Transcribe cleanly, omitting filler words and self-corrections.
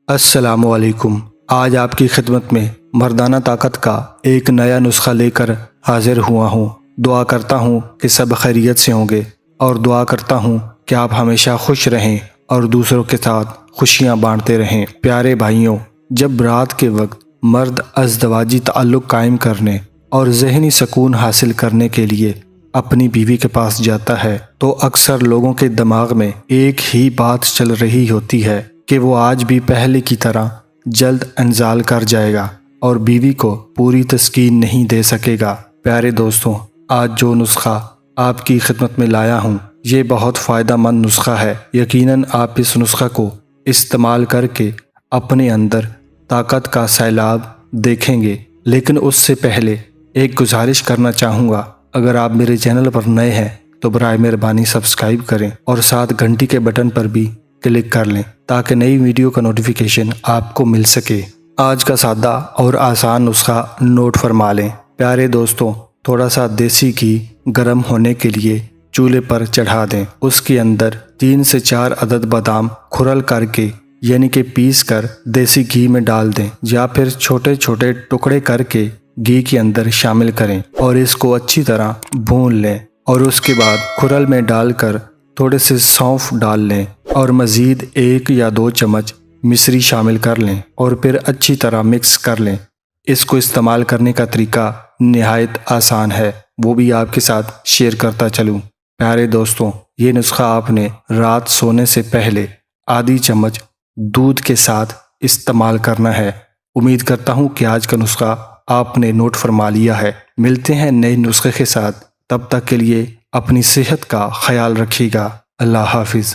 السلام علیکم۔ آج آپ کی خدمت میں مردانہ طاقت کا ایک نیا نسخہ لے کر حاضر ہوا ہوں۔ دعا کرتا ہوں کہ سب خیریت سے ہوں گے اور دعا کرتا ہوں کہ آپ ہمیشہ خوش رہیں اور دوسروں کے ساتھ خوشیاں بانٹتے رہیں۔ پیارے بھائیوں، جب رات کے وقت مرد ازدواجی تعلق قائم کرنے اور ذہنی سکون حاصل کرنے کے لیے اپنی بیوی کے پاس جاتا ہے تو اکثر لوگوں کے دماغ میں ایک ہی بات چل رہی ہوتی ہے کہ وہ آج بھی پہلے کی طرح جلد انزال کر جائے گا اور بیوی کو پوری تسکین نہیں دے سکے گا۔ پیارے دوستوں، آج جو نسخہ آپ کی خدمت میں لایا ہوں یہ بہت فائدہ مند نسخہ ہے۔ یقیناً آپ اس نسخہ کو استعمال کر کے اپنے اندر طاقت کا سیلاب دیکھیں گے۔ لیکن اس سے پہلے ایک گزارش کرنا چاہوں گا، اگر آپ میرے چینل پر نئے ہیں تو برائے مہربانی سبسکرائب کریں اور ساتھ گھنٹی کے بٹن پر بھی کلک کر لیں تاکہ نئی ویڈیو کا نوٹیفیکیشن آپ کو مل سکے۔ آج کا سادہ اور آسان نسخہ نوٹ فرما لیں۔ پیارے دوستوں، تھوڑا سا دیسی گھی گرم ہونے کے لیے چولہے پر چڑھا دیں۔ اس کے اندر 3 سے 4 عدد بادام کھرل کر کے یعنی کہ پیس کر دیسی گھی میں ڈال دیں یا پھر چھوٹے چھوٹے ٹکڑے کر کے گھی کے اندر شامل کریں اور اس کو اچھی طرح بھون لیں، اور اس کے بعد کھرل میں ڈال کر تھوڑے سے سونف ڈال لیں اور مزید 1 یا 2 چمچ مصری شامل کر لیں اور پھر اچھی طرح مکس کر لیں۔ اس کو استعمال کرنے کا طریقہ نہایت آسان ہے، وہ بھی آپ کے ساتھ شیئر کرتا چلوں۔ پیارے دوستوں، یہ نسخہ آپ نے رات سونے سے پہلے آدھی چمچ دودھ کے ساتھ استعمال کرنا ہے۔ امید کرتا ہوں کہ آج کا نسخہ آپ نے نوٹ فرما لیا ہے۔ ملتے ہیں نئے نسخے کے ساتھ، تب تک کے لیے اپنی صحت کا خیال رکھیے گا۔ اللہ حافظ۔